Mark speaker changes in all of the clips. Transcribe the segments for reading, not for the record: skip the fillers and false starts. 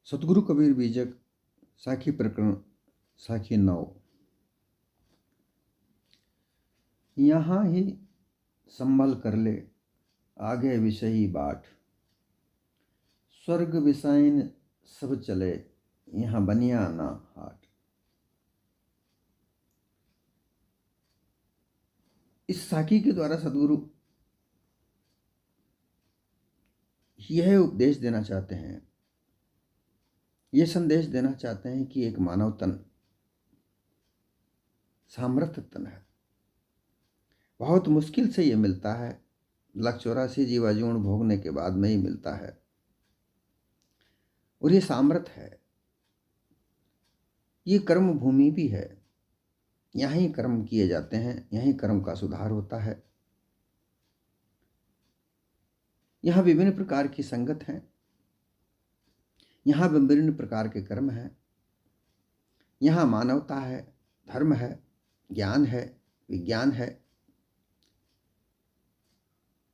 Speaker 1: सतगुरु कबीर बीजक साखी प्रकरण साखी 9। यहाँ ही संभल कर ले आगे विषयी बाट, स्वर्ग विषयन सब चले यहाँ बनिया ना हाट। इस साखी के द्वारा सतगुरु यह उपदेश देना चाहते हैं, यह संदेश देना चाहते हैं कि एक मानव तन सामर्थ्य तन है। बहुत मुश्किल से ये मिलता है, 184 जीवाजूण भोगने के बाद में ही मिलता है। और ये सामर्थ्य है, ये कर्म भूमि भी है। यहीं कर्म किए जाते हैं, यहीं कर्म का सुधार होता है। यहाँ विभिन्न प्रकार की संगत हैं, यहाँ विभिन्न प्रकार के कर्म हैं। यहाँ मानवता है, धर्म है, ज्ञान है, विज्ञान है।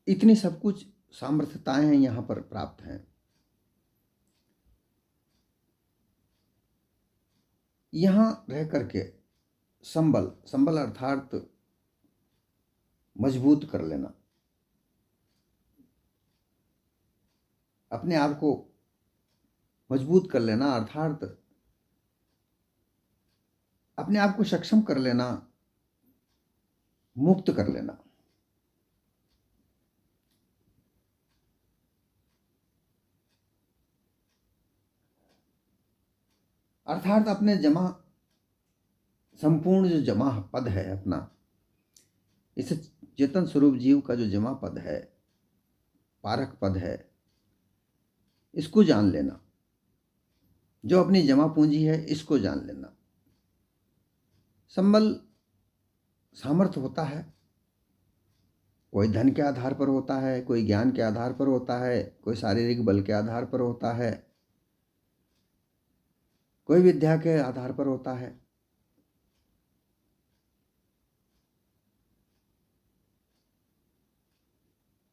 Speaker 1: इतनी सब कुछ सामर्थ्यताएं हैं यहाँ पर प्राप्त हैं। यहाँ रह करके संबल अर्थात मजबूत कर लेना, अपने आप को मजबूत कर लेना, अर्थात अपने आप को सक्षम कर लेना, मुक्त कर लेना। अर्थात अपने जमा संपूर्ण जो जमा पद है अपना, इस चेतन स्वरूप जीव का जो जमा पद है, पारक पद है, इसको जान लेना। जो अपनी जमा पूंजी है इसको जान लेना। संबल सामर्थ्य होता है, कोई धन के आधार पर होता है, कोई ज्ञान के आधार पर होता है, कोई शारीरिक बल के आधार पर होता है, कोई विद्या के आधार पर होता है।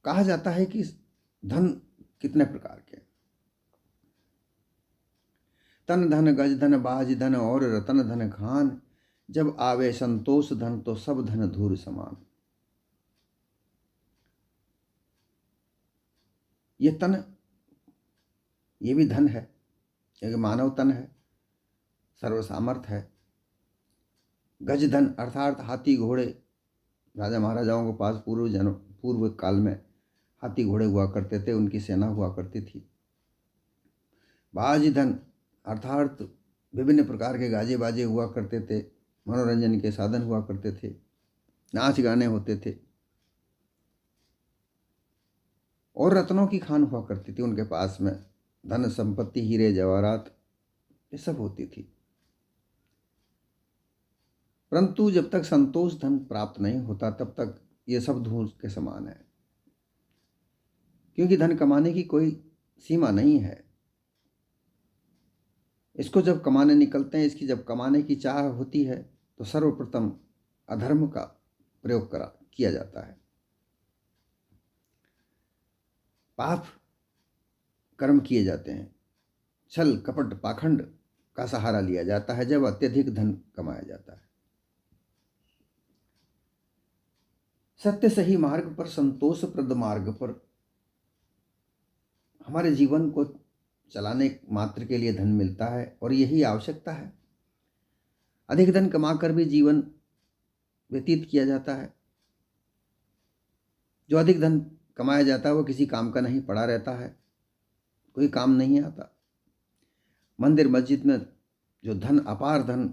Speaker 1: कहा जाता है कि धन कितने प्रकार के, तन धन गज धन बाज धन और रतन धन खान, जब आवे संतोष धन तो सब धन धूर समान। ये तन, ये भी धन है, एक मानव तन है, सर्वसामर्थ है। गज धन अर्थात हाथी घोड़े, राजा महाराजाओं के पास पूर्व काल में हाथी घोड़े हुआ करते थे, उनकी सेना हुआ करती थी। बाज धन अर्थात विभिन्न प्रकार के गाजे बाजे हुआ करते थे, मनोरंजन के साधन हुआ करते थे, नाच गाने होते थे। और रत्नों की खान हुआ करती थी उनके पास में, धन संपत्ति हीरे जवाहरात ये सब होती थी। परंतु जब तक संतोष धन प्राप्त नहीं होता तब तक ये सब धूल के समान है, क्योंकि धन कमाने की कोई सीमा नहीं है। इसको जब कमाने निकलते हैं, इसकी जब कमाने की चाह होती है तो सर्वप्रथम अधर्म का प्रयोग किया जाता है, पाप कर्म किए जाते हैं, छल कपट पाखंड का सहारा लिया जाता है जब अत्यधिक धन कमाया जाता है। सत्य सही मार्ग पर, संतोषप्रद मार्ग पर हमारे जीवन को चलाने मात्र के लिए धन मिलता है, और यही आवश्यकता है। अधिक धन कमाकर भी जीवन व्यतीत किया जाता है। जो अधिक धन कमाया जाता है वो किसी काम का नहीं, पड़ा रहता है, कोई काम नहीं आता। मंदिर मस्जिद में जो धन, अपार धन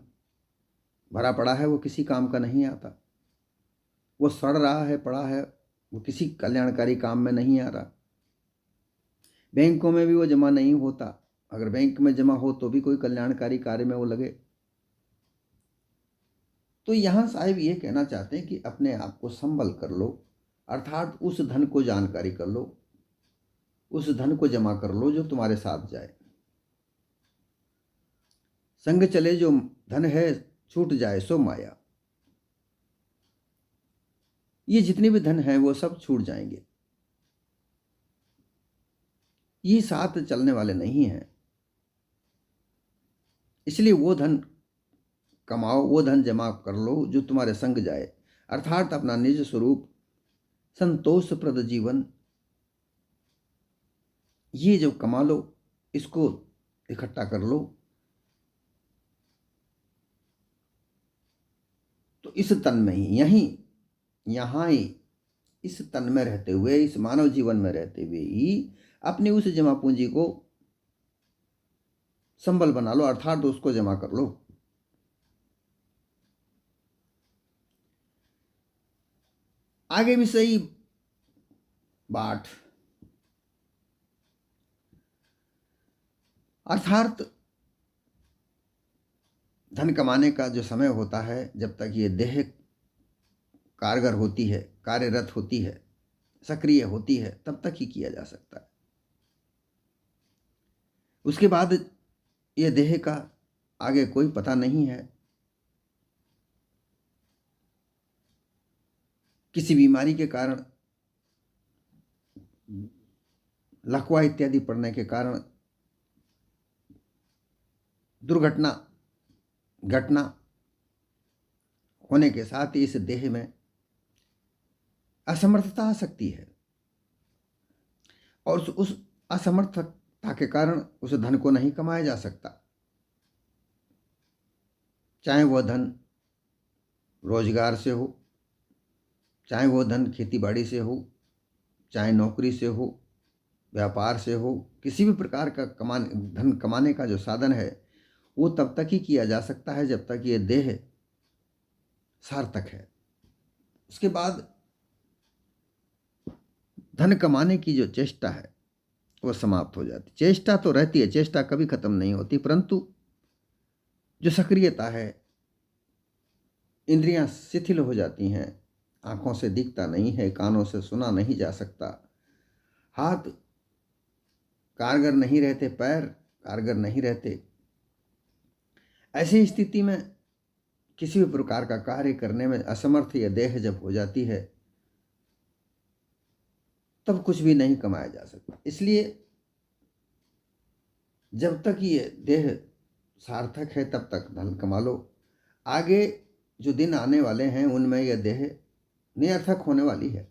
Speaker 1: भरा पड़ा है, वो किसी काम का नहीं आता। वो सड़ रहा है, पड़ा है, वो किसी कल्याणकारी काम में नहीं आ रहा। बैंकों में भी वो जमा नहीं होता, अगर बैंक में जमा हो तो भी कोई कल्याणकारी कार्य में वो लगे। तो यहाँ साहिब ये कहना चाहते हैं कि अपने आप को संबल कर लो, अर्थात उस धन को जानकारी कर लो, उस धन को जमा कर लो जो तुम्हारे साथ जाए। संग चले जो धन है, छूट जाए सो माया। ये जितने भी धन है वो सब छूट जाएंगे, ये साथ चलने वाले नहीं हैं। इसलिए वो धन कमाओ, वो धन जमा कर लो जो तुम्हारे संग जाए, अर्थात अपना निज स्वरूप संतोषप्रद जीवन ये जो कमा लो, इसको इकट्ठा कर लो। तो इस तन में ही, यहाँ ही इस तन में रहते हुए, इस मानव जीवन में रहते हुए ही अपनी उस जमा पूंजी को संबल बना लो, अर्थात उसको जमा कर लो। आगे भी सही बात, अर्थात धन कमाने का जो समय होता है, जब तक ये देह कारगर होती है, कार्यरत होती है, सक्रिय होती है, तब तक ही किया जा सकता है। उसके बाद ये देह का आगे कोई पता नहीं है। किसी बीमारी के कारण, लकवा इत्यादि पड़ने के कारण, दुर्घटना घटना होने के साथ ही इस देह में असमर्थता आ सकती है, और उस असमर्थता के कारण उस धन को नहीं कमाया जा सकता। चाहे वह धन रोजगार से हो, चाहे वह धन खेती बाड़ी से हो, चाहे नौकरी से हो, व्यापार से हो, किसी भी प्रकार का धन कमाने का जो साधन है वो तब तक ही किया जा सकता है जब तक ये देह सार्थक है। उसके बाद धन कमाने की जो चेष्टा है वो समाप्त हो जाती। चेष्टा तो रहती है, चेष्टा कभी खत्म नहीं होती, परंतु जो सक्रियता है, इंद्रियां शिथिल हो जाती हैं, आंखों से दिखता नहीं है, कानों से सुना नहीं जा सकता, हाथ कारगर नहीं रहते, पैर कारगर नहीं रहते। ऐसी स्थिति में किसी भी प्रकार का कार्य करने में असमर्थ यह देह जब हो जाती है, तब कुछ भी नहीं कमाया जा सकता। इसलिए जब तक ये देह सार्थक है तब तक धन कमा लो। आगे जो दिन आने वाले हैं उनमें यह देह निरर्थक होने वाली है,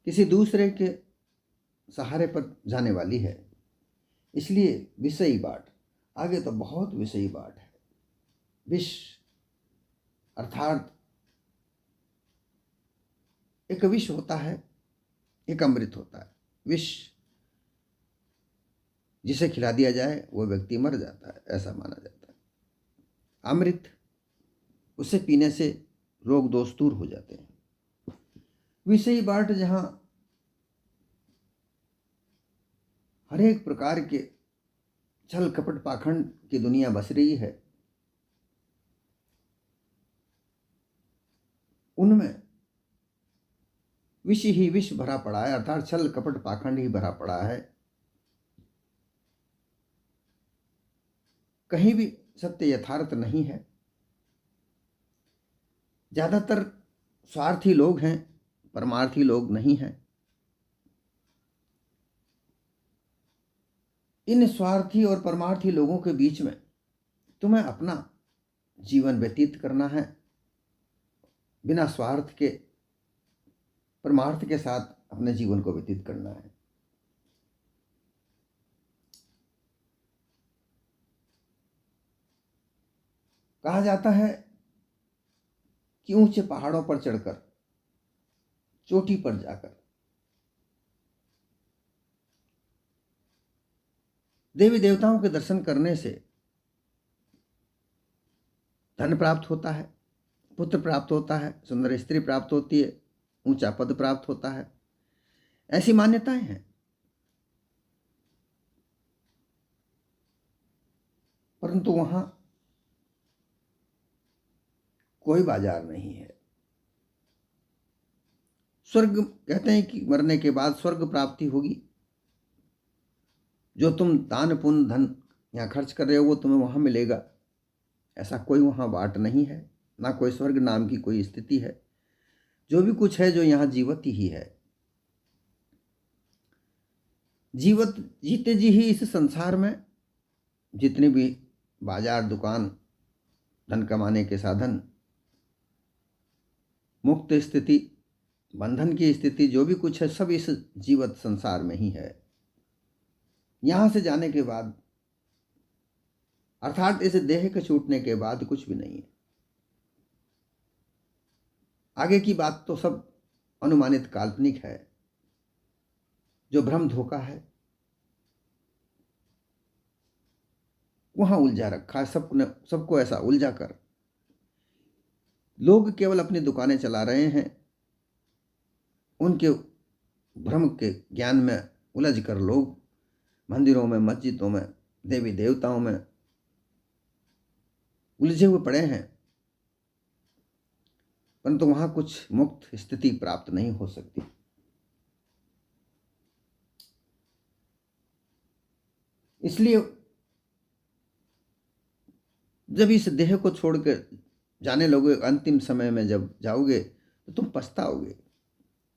Speaker 1: किसी दूसरे के सहारे पर जाने वाली है। इसलिए विषयी बाट, आगे तो बहुत विषयी बाट है। विष अर्थात एक विष होता है, एक अमृत होता है। विष जिसे खिला दिया जाए वो व्यक्ति मर जाता है, ऐसा माना जाता है। अमृत, उसे पीने से रोग दोष दूर हो जाते हैं। विषयी बाट जहां हर एक प्रकार के छल कपट पाखंड की दुनिया बस रही है, उनमें विष ही विष भरा पड़ा है, अर्थात छल कपट पाखंड ही भरा पड़ा है। कहीं भी सत्य यथार्थ नहीं है। ज्यादातर स्वार्थी लोग हैं, परमार्थी लोग नहीं हैं। इन स्वार्थी और परमार्थी लोगों के बीच में तुम्हें अपना जीवन व्यतीत करना है, बिना स्वार्थ के परमार्थ के साथ अपने जीवन को व्यतीत करना है। कहा जाता है कि ऊंचे पहाड़ों पर चढ़कर, चोटी पर जाकर देवी देवताओं के दर्शन करने से धन प्राप्त होता है, पुत्र प्राप्त होता है, सुंदर स्त्री प्राप्त होती है, ऊंचा पद प्राप्त होता है। ऐसी मान्यताएं हैं। परंतु वहां कोई बाजार नहीं है। स्वर्ग, कहते हैं कि मरने के बाद स्वर्ग प्राप्ति होगी। जो तुम दान पुण्य धन यहाँ खर्च कर रहे हो वो तुम्हें वहां मिलेगा, ऐसा कोई वहां बाट नहीं है। ना कोई स्वर्ग नाम की कोई स्थिति है। जो भी कुछ है जो यहाँ जीवत ही है। जीवत जीते जी ही इस संसार में जितनी भी बाजार, दुकान, धन कमाने के साधन, मुक्त स्थिति, बंधन की स्थिति, जो भी कुछ है सब इस जीवित संसार में ही है। यहां से जाने के बाद, अर्थात इस देह के छूटने के बाद कुछ भी नहीं है। आगे की बात तो सब अनुमानित काल्पनिक है, जो भ्रम धोखा है वहां उलझा रखा है सबको ऐसा उलझा कर। लोग केवल अपनी दुकानें चला रहे हैं, उनके भ्रम के ज्ञान में उलझ कर लोग मंदिरों में, मस्जिदों में, देवी देवताओं में उलझे हुए पड़े हैं, परंतु वहां कुछ मुक्त स्थिति प्राप्त नहीं हो सकती। इसलिए जब इस देह को छोड़कर जाने लोगे, अंतिम समय में जब जाओगे तो तुम पछताओगे,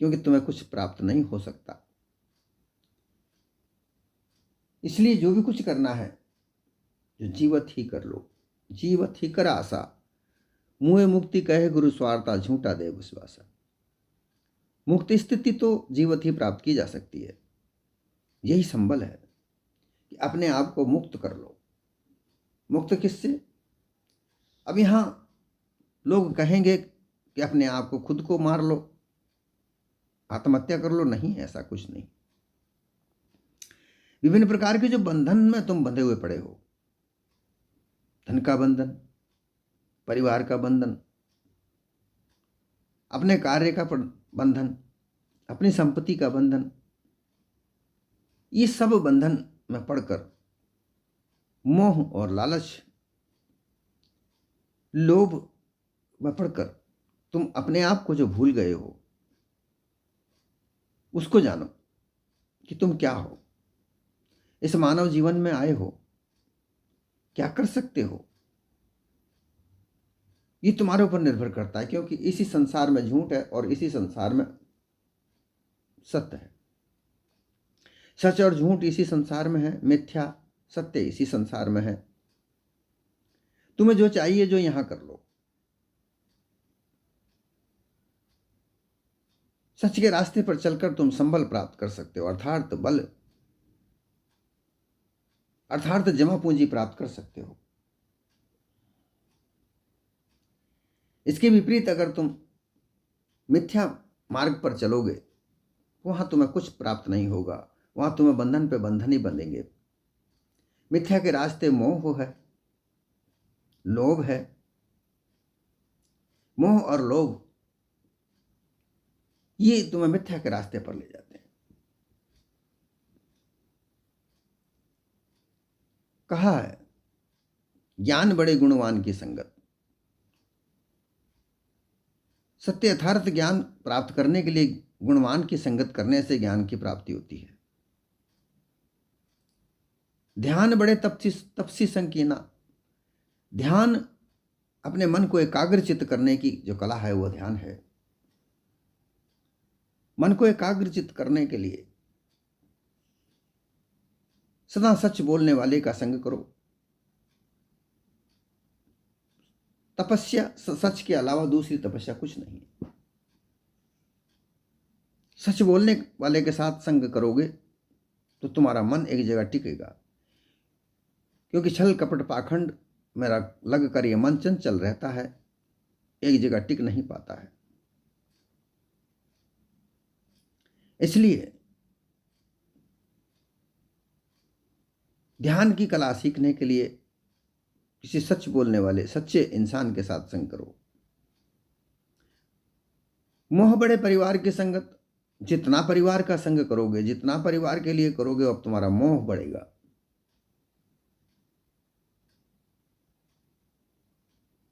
Speaker 1: क्योंकि तुम्हें कुछ प्राप्त नहीं हो सकता। इसलिए जो भी कुछ करना है, जो जीवत ही कर लो, जीवत ही कर आशा, मुए मुक्ति कहे गुरु स्वार्था, झूठा दे विश्वासा। मुक्त स्थिति तो जीवत ही प्राप्त की जा सकती है। यही संबल है कि अपने आप को मुक्त कर लो। मुक्त किससे? अब यहां लोग कहेंगे कि अपने आप को खुद को मार लो, आत्महत्या कर लो। नहीं, ऐसा कुछ नहीं। विभिन्न प्रकार के जो बंधन में तुम बंधे हुए पड़े हो, धन का बंधन, परिवार का बंधन, अपने कार्य का बंधन, अपनी संपत्ति का बंधन, ये सब बंधन में पड़कर मोह और लालच, लोभ में पड़कर तुम अपने आप को जो भूल गए हो, उसको जानो कि तुम क्या हो, इस मानव जीवन में आए हो, क्या कर सकते हो। ये तुम्हारे ऊपर निर्भर करता है, क्योंकि इसी संसार में झूठ है और इसी संसार में सत्य है। सच और झूठ इसी संसार में है, मिथ्या सत्य इसी संसार में है। तुम्हें जो चाहिए जो यहां कर लो। सच के रास्ते पर चलकर तुम संबल प्राप्त कर सकते हो, अर्थात बल, अर्थात जमा पूंजी प्राप्त कर सकते हो। इसके विपरीत अगर तुम मिथ्या मार्ग पर चलोगे, वहां तुम्हें कुछ प्राप्त नहीं होगा, वहां तुम्हें बंधन पे बंधन ही बंधेंगे। मिथ्या के रास्ते मोह है, लोभ है। मोह और लोभ ये तुम्हें मिथ्या के रास्ते पर ले जाते हैं। कहा है, ज्ञान बड़े गुणवान की संगत। सत्य यथार्थ ज्ञान प्राप्त करने के लिए गुणवान की संगत करने से ज्ञान की प्राप्ति होती है। ध्यान बड़े तपसी संकीर्णा। ध्यान, अपने मन को एकाग्रचित करने की जो कला है वह ध्यान है। मन को एकाग्रचित करने के लिए सदा सच बोलने वाले का संग करो। तपस्या सच के अलावा दूसरी तपस्या कुछ नहीं। सच बोलने वाले के साथ संग करोगे तो तुम्हारा मन एक जगह टिकेगा, क्योंकि छल कपट पाखंड में लग कर यह मन चंचल रहता है, एक जगह टिक नहीं पाता है। इसलिए ध्यान की कला सीखने के लिए किसी सच बोलने वाले सच्चे इंसान के साथ संग करो। मोह बड़े परिवार की संगत। जितना परिवार का संग करोगे, जितना परिवार के लिए करोगे, अब तुम्हारा मोह बढ़ेगा।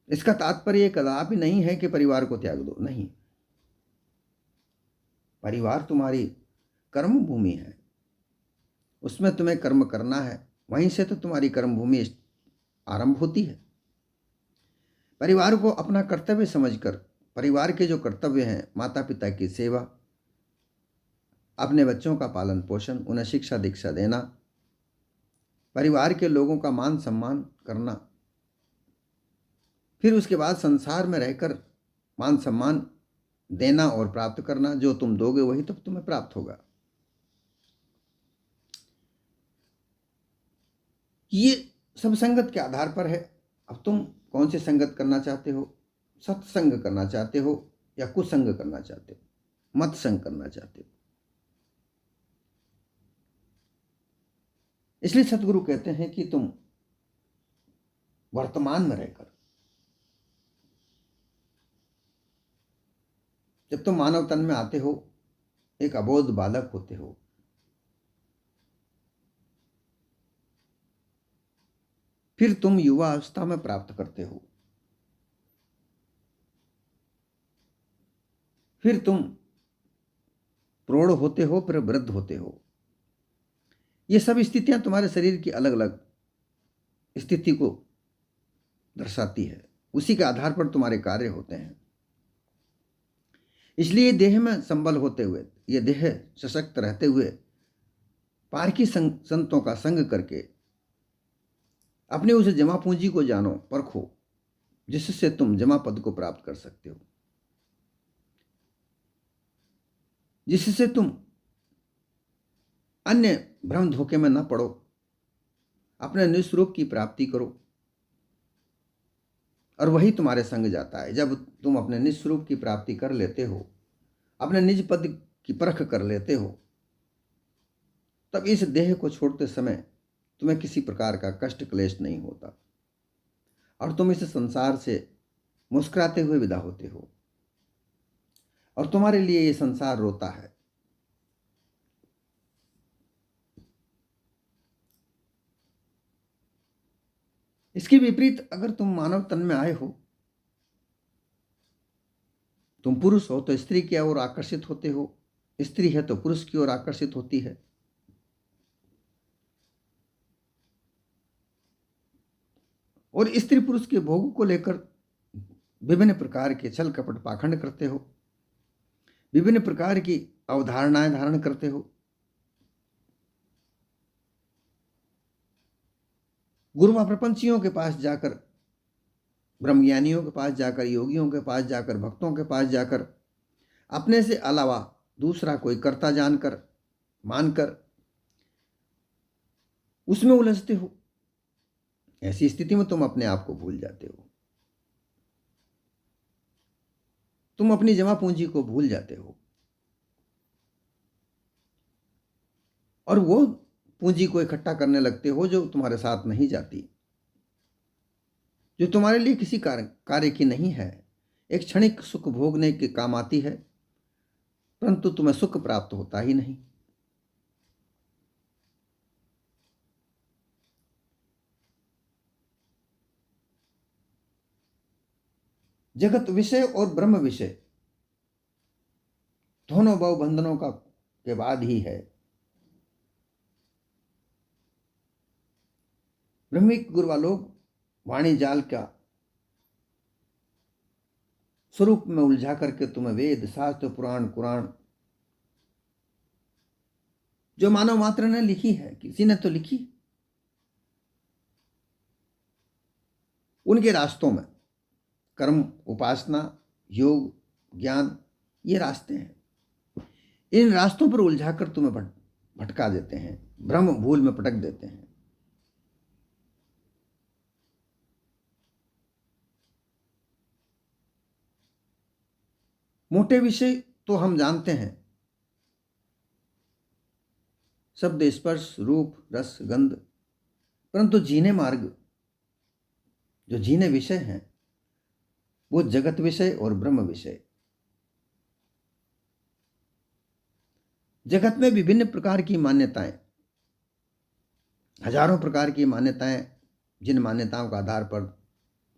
Speaker 1: इसका तात्पर्य कदापि नहीं है कि परिवार को त्याग दो, नहीं। परिवार तुम्हारी कर्म भूमि है, उसमें तुम्हें कर्म करना है, वहीं से तो तुम्हारी कर्म भूमि आरंभ होती है। परिवार को अपना कर्तव्य समझकर, परिवार के जो कर्तव्य हैं, माता पिता की सेवा, अपने बच्चों का पालन पोषण, उन्हें शिक्षा दीक्षा देना, परिवार के लोगों का मान सम्मान करना, फिर उसके बाद संसार में रहकर मान सम्मान देना और प्राप्त करना। जो तुम दोगे वही तब तुम्हें प्राप्त होगा। ये सब संगत के आधार पर है। अब तुम कौन सी संगत करना चाहते हो? सत्संग करना चाहते हो या कुसंग करना चाहते हो, मत संग करना चाहते हो? इसलिए सतगुरु कहते हैं कि तुम वर्तमान में रहकर, जब तुम मानव तन में आते हो, एक अबोध बालक होते हो, फिर तुम युवा अवस्था में प्राप्त करते हो, फिर तुम प्रौढ़ होते हो, फिर वृद्ध होते हो। ये सब स्थितियां तुम्हारे शरीर की अलग अलग स्थिति को दर्शाती है। उसी के आधार पर तुम्हारे कार्य होते हैं। इसलिए देह में संबल होते हुए, ये देह सशक्त रहते हुए, पारखी संतों का संग करके अपने उस जमा पूंजी को जानो, परखो, जिससे तुम जमा पद को प्राप्त कर सकते हो, जिससे तुम अन्य भ्रम धोखे में न पड़ो, अपने निस्वरूप की प्राप्ति करो। और वही तुम्हारे संग जाता है। जब तुम अपने निस्वरूप की प्राप्ति कर लेते हो, अपने निज पद की परख कर लेते हो, तब इस देह को छोड़ते समय तुम्हें किसी प्रकार का कष्ट क्लेश नहीं होता और तुम इस संसार से मुस्कुराते हुए विदा होते हो। और तुम्हारे लिए ये संसार रोता है। इसके विपरीत अगर तुम मानव तन में आए हो, तुम पुरुष हो तो स्त्री की ओर आकर्षित होते हो, स्त्री है तो पुरुष की ओर आकर्षित होती है। और स्त्री पुरुष के भोग को लेकर विभिन्न प्रकार के छल कपट पाखंड करते हो, विभिन्न प्रकार की अवधारणाएं धारण करते हो। गुरुवा प्रपंचियों के पास जाकर, ब्रह्मज्ञानियों के पास जाकर, योगियों के पास जाकर, भक्तों के पास जाकर अपने से अलावा दूसरा कोई कर्ता जानकर, मानकर उसमें उलझते हो। ऐसी स्थिति में तुम अपने आप को भूल जाते हो, तुम अपनी जमा पूंजी को भूल जाते हो और वो पूंजी को इकट्ठा करने लगते हो जो तुम्हारे साथ नहीं जाती, जो तुम्हारे लिए किसी कार्य की नहीं है, एक क्षणिक सुख भोगने के काम आती है, परंतु तुम्हें सुख प्राप्त होता ही नहीं। जगत विषय और ब्रह्म विषय दोनों भव बंधनों का के बाद ही है। ब्रह्मिक गुरुवा लोग वाणी जाल का स्वरूप में उलझा करके तुम्हें वेद, शास्त्र, पुराण, कुरान जो मानव मात्र ने लिखी है, किसी ने तो लिखी, उनके रास्तों में कर्म, उपासना, योग, ज्ञान, ये रास्ते हैं। इन रास्तों पर उलझाकर तुम्हें भटका देते हैं, भ्रम भूल में पटक देते हैं। मोटे विषय तो हम जानते हैं, शब्द, स्पर्श, रूप, रस, गंध, परंतु जीने मार्ग, जो जीने विषय हैं, वो जगत विषय और ब्रह्म विषय। जगत में विभिन्न प्रकार की मान्यताएं, हजारों प्रकार की मान्यताएं, जिन मान्यताओं का आधार पर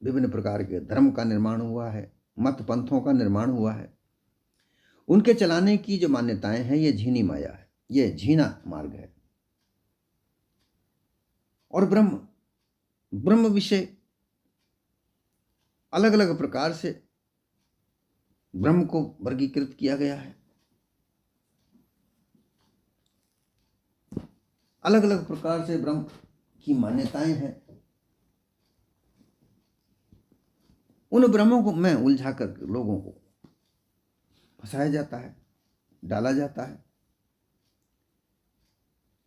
Speaker 1: विभिन्न प्रकार के धर्म का निर्माण हुआ है, मत पंथों का निर्माण हुआ है, उनके चलाने की जो मान्यताएं हैं, ये झीनी माया है, ये झीना मार्ग है। और ब्रह्म विषय अलग अलग प्रकार से ब्रह्म को वर्गीकृत किया गया है, अलग अलग प्रकार से ब्रह्म की मान्यताएं हैं, उन भ्रमों को में उलझा कर लोगों को फंसाया जाता है, डाला जाता है।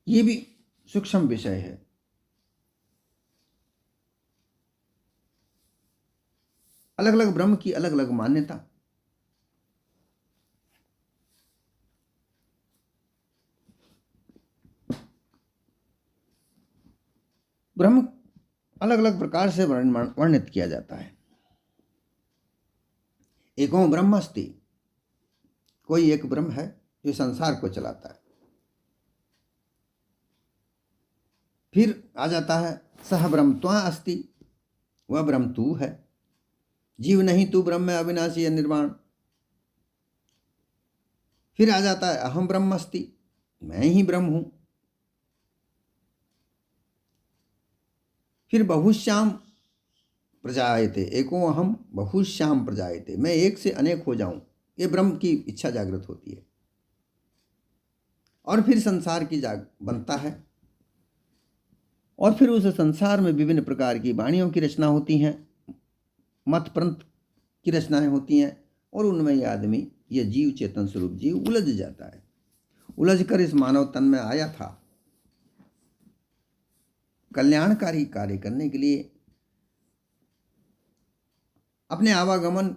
Speaker 1: ये भी सूक्ष्म विषय है। अलग अलग ब्रह्म की अलग अलग मान्यता। ब्रह्म अलग अलग प्रकार से वर्णित किया जाता है। एको ब्रह्म अस्ति, कोई एक ब्रह्म है जो संसार को चलाता है। फिर आ जाता है सह ब्रह्म त्वा अस्ति, वह ब्रह्म तू है। जीव नहीं तू ब्रह्म है अविनाशी है निर्वाण। फिर आ जाता है अहम ब्रह्म अस्ति, मैं ही ब्रह्म हूं। फिर बहुश्याम प्रजायते, एको अहम बहुश्याम प्रजायते, मैं एक से अनेक हो जाऊं, ये ब्रह्म की इच्छा जागृत होती है। और फिर संसार की जाग बनता है, और फिर उस संसार में विभिन्न प्रकार की वाणियों की रचना होती हैं, मत पंथ की रचनाएं होती हैं, और उनमें यह आदमी, यह जीव, चेतन स्वरूप जीव उलझ जाता है। उलझ कर इस मानव तन में आया था कल्याणकारी कार्य करने के लिए, अपने आवागमन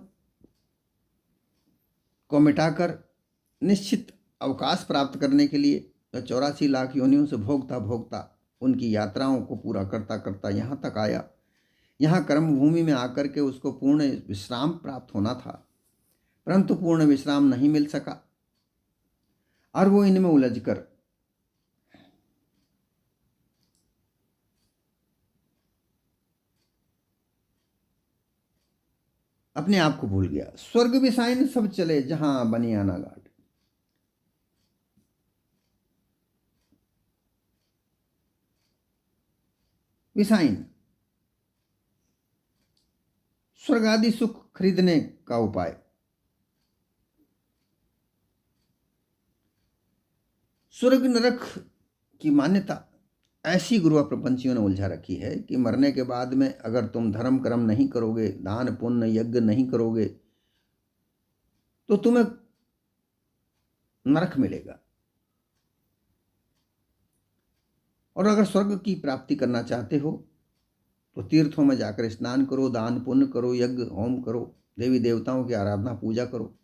Speaker 1: को मिटाकर निश्चित अवकाश प्राप्त करने के लिए 84 लाख योनियों से भोगता भोगता उनकी यात्राओं को पूरा करता करता यहाँ तक आया। यहाँ कर्म भूमि में आकर के उसको पूर्ण विश्राम प्राप्त होना था, परंतु पूर्ण विश्राम नहीं मिल सका, और वो इनमें उलझकर अपने आप को भूल गया। स्वर्ग विसाइन सब चले जहां बनियाना घाट। विसाइन स्वर्ग आदि सुख खरीदने का उपाय। स्वर्ग नरक की मान्यता ऐसी गुरुआ प्रपंचियों ने उलझा रखी है कि मरने के बाद में अगर तुम धर्म कर्म नहीं करोगे, दान पुण्य यज्ञ नहीं करोगे, तो तुम्हें नरक मिलेगा। और अगर स्वर्ग की प्राप्ति करना चाहते हो तो तीर्थों में जाकर स्नान करो, दान पुण्य करो, यज्ञ होम करो, देवी देवताओं की आराधना पूजा करो।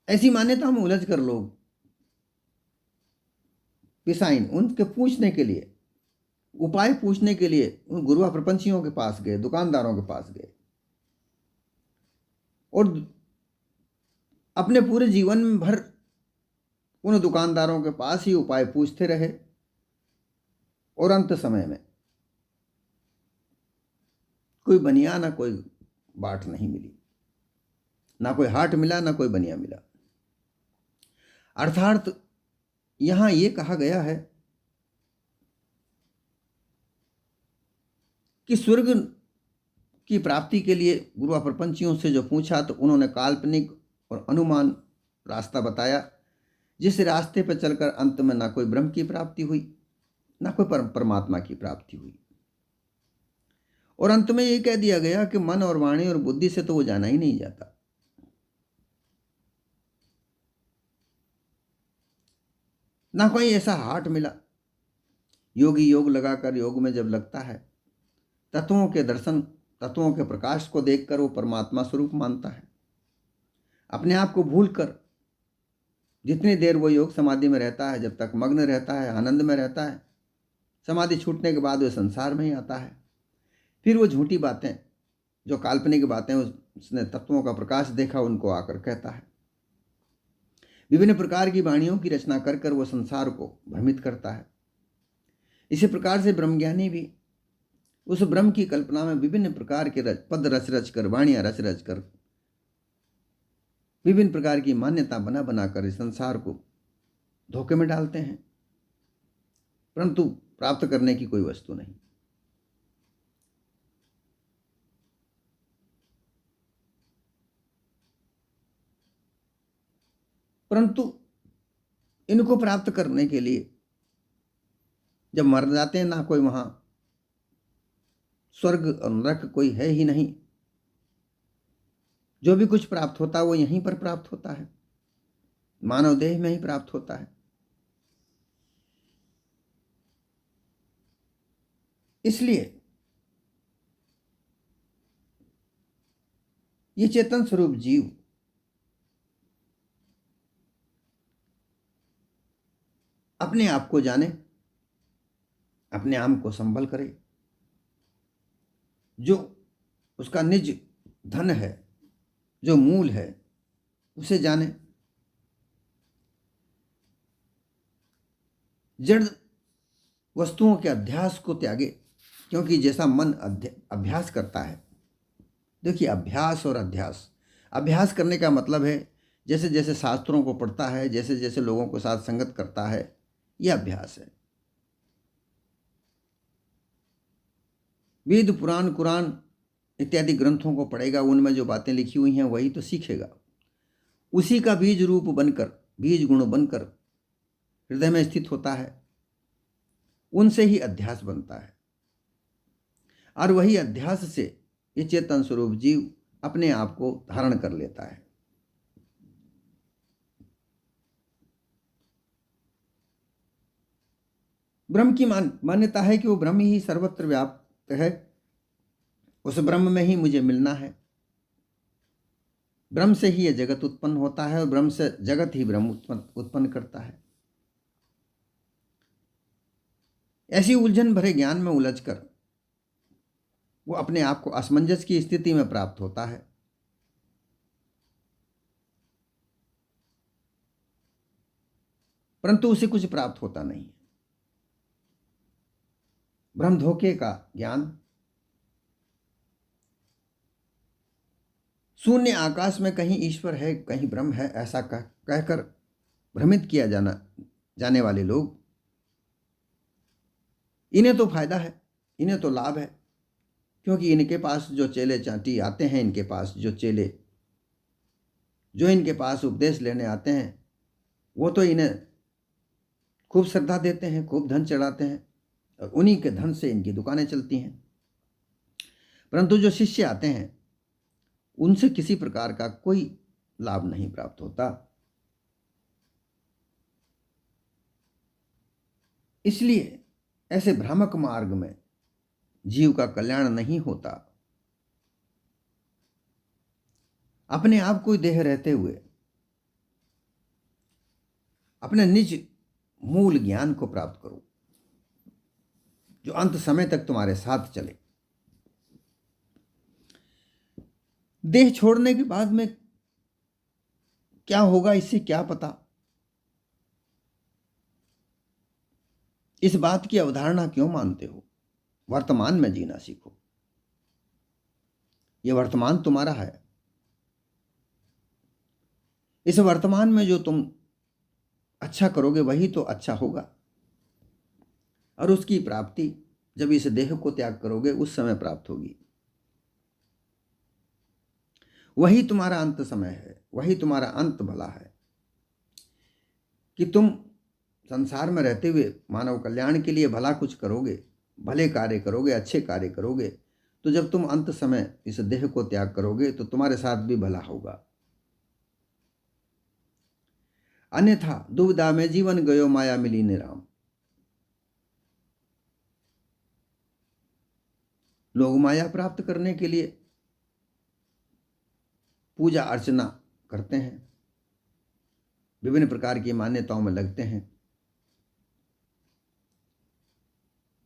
Speaker 1: ऐसी मान्यता में उलझ कर लोग पिसाइन उनके पूछने के लिए, उपाय पूछने के लिए उन गुरुआ प्रपंचियों के पास गए, दुकानदारों के पास गए, और अपने पूरे जीवन में भर उन दुकानदारों के पास ही उपाय पूछते रहे, और अंत समय में कोई बनिया ना कोई बाट नहीं मिली, ना कोई हाट मिला, ना कोई बनिया मिला। अर्थात यहां यह कहा गया है कि स्वर्ग की प्राप्ति के लिए गुरुआ प्रपंचियों से जो पूछा तो उन्होंने काल्पनिक और अनुमान रास्ता बताया, जिस रास्ते पर चलकर अंत में ना कोई ब्रह्म की प्राप्ति हुई, ना कोई परमात्मा की प्राप्ति हुई। और अंत में ये कह दिया गया कि मन और वाणी और बुद्धि से तो वो जाना ही नहीं जाता। ना कोई ऐसा हाट मिला। योगी योग लगाकर योग में जब लगता है, तत्वों के दर्शन, तत्वों के प्रकाश को देखकर वो परमात्मा स्वरूप मानता है। अपने आप को भूलकर जितनी देर वो योग समाधि में रहता है, जब तक मग्न रहता है, आनंद में रहता है, समाधि छूटने के बाद वो संसार में ही आता है। फिर वो झूठी बातें, जो काल्पनिक बातें उसने तत्वों का प्रकाश देखा, उनको आकर कहता है। विभिन्न प्रकार की वाणियों की रचना कर कर वो संसार को भ्रमित करता है। इसी प्रकार से ब्रह्मज्ञानी भी उस ब्रह्म की कल्पना में विभिन्न प्रकार के पद रच रच कर, वाणियां रच रच कर, विभिन्न प्रकार की मान्यता बना बनाकर इस संसार को धोखे में डालते हैं, परंतु प्राप्त करने की कोई वस्तु नहीं। परंतु इनको प्राप्त करने के लिए जब मर जाते हैं ना कोई वहाँ स्वर्ग और नरक कोई है ही नहीं। जो भी कुछ प्राप्त होता है वो यहीं पर प्राप्त होता है, मानव देह में ही प्राप्त होता है। इसलिए ये चेतन स्वरूप जीव अपने आप को जाने, अपने आप को संभल करे, जो उसका निज धन है, जो मूल है, उसे जाने। जड़ वस्तुओं के अध्यास को त्यागे, क्योंकि जैसा मन अभ्यास करता है, देखिए अभ्यास और अध्यास, अभ्यास करने का मतलब है जैसे जैसे शास्त्रों को पढ़ता है, जैसे जैसे लोगों के साथ संगत करता है, यह अभ्यास है। वेद पुराण कुरान इत्यादि ग्रंथों को पढ़ेगा, उनमें जो बातें लिखी हुई हैं वही तो सीखेगा। उसी का बीज रूप बनकर, बीज गुण बनकर हृदय में स्थित होता है, उनसे ही अध्यास बनता है। और वही अध्यास से ये चेतन स्वरूप जीव अपने आप को धारण कर लेता है। ब्रह्म की मान्यता है कि वो ब्रह्म ही सर्वत्र व्याप्त है, उस ब्रह्म में ही मुझे मिलना है। ब्रह्म से ही यह जगत उत्पन्न होता है और ब्रह्म से जगत ही ब्रह्म उत्पन्न करता है। ऐसी उलझन भरे ज्ञान में उलझकर वो अपने आप को असमंजस की स्थिति में प्राप्त होता है। परंतु उसे कुछ प्राप्त होता नहीं। ब्रह्म धोखे का ज्ञान, शून्य आकाश में कहीं ईश्वर है कहीं ब्रह्म है, ऐसा कहकर भ्रमित किया जाने वाले लोग, इन्हें तो फायदा है, इन्हें तो लाभ है, क्योंकि इनके पास जो चेले चांटी आते हैं, इनके पास जो चेले जो इनके पास उपदेश लेने आते हैं, वो तो इन्हें खूब श्रद्धा देते हैं, खूब धन चढ़ाते हैं, और उन्हीं के धन से इनकी दुकानें चलती हैं। परंतु जो शिष्य आते हैं उनसे किसी प्रकार का कोई लाभ नहीं प्राप्त होता। इसलिए ऐसे भ्रामक मार्ग में जीव का कल्याण नहीं होता। अपने आप को देह रहते हुए अपने निज मूल ज्ञान को प्राप्त करो, जो अंत समय तक तुम्हारे साथ चले। देह छोड़ने के बाद में क्या होगा इससे क्या पता। इस बात की अवधारणा क्यों मानते हो? वर्तमान में जीना सीखो। यह वर्तमान तुम्हारा है। इस वर्तमान में जो तुम अच्छा करोगे वही तो अच्छा होगा, और उसकी प्राप्ति जब इस देह को त्याग करोगे उस समय प्राप्त होगी। वही तुम्हारा अंत समय है, वही तुम्हारा अंत भला है कि तुम संसार में रहते हुए मानव कल्याण के लिए भला कुछ करोगे, भले कार्य करोगे, अच्छे कार्य करोगे, तो जब तुम अंत समय इस देह को त्याग करोगे तो तुम्हारे साथ भी भला होगा। अन्यथा दुविधा में जीवन गयो माया मिली निराम। लोग माया प्राप्त करने के लिए पूजा अर्चना करते हैं, विभिन्न प्रकार की मान्यताओं में लगते हैं,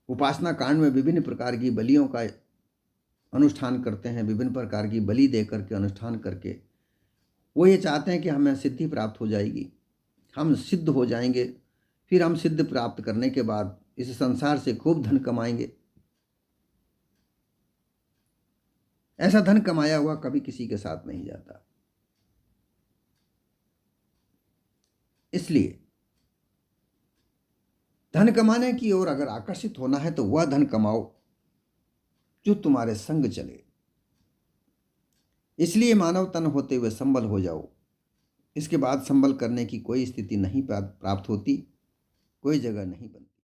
Speaker 1: उपासना कांड में विभिन्न प्रकार की बलियों का अनुष्ठान करते हैं, विभिन्न प्रकार की बलि दे करके अनुष्ठान करके वो ये चाहते हैं कि हमें सिद्धि प्राप्त हो जाएगी, हम सिद्ध हो जाएंगे, फिर हम सिद्ध प्राप्त करने के बाद इस संसार से खूब धन कमाएंगे। ऐसा धन कमाया हुआ कभी किसी के साथ नहीं जाता। इसलिए धन कमाने की ओर अगर आकर्षित होना है तो वह धन कमाओ जो तुम्हारे संग चले। इसलिए मानव तन होते हुए संबल हो जाओ। इसके बाद संबल करने की कोई स्थिति नहीं प्राप्त होती, कोई जगह नहीं बनती।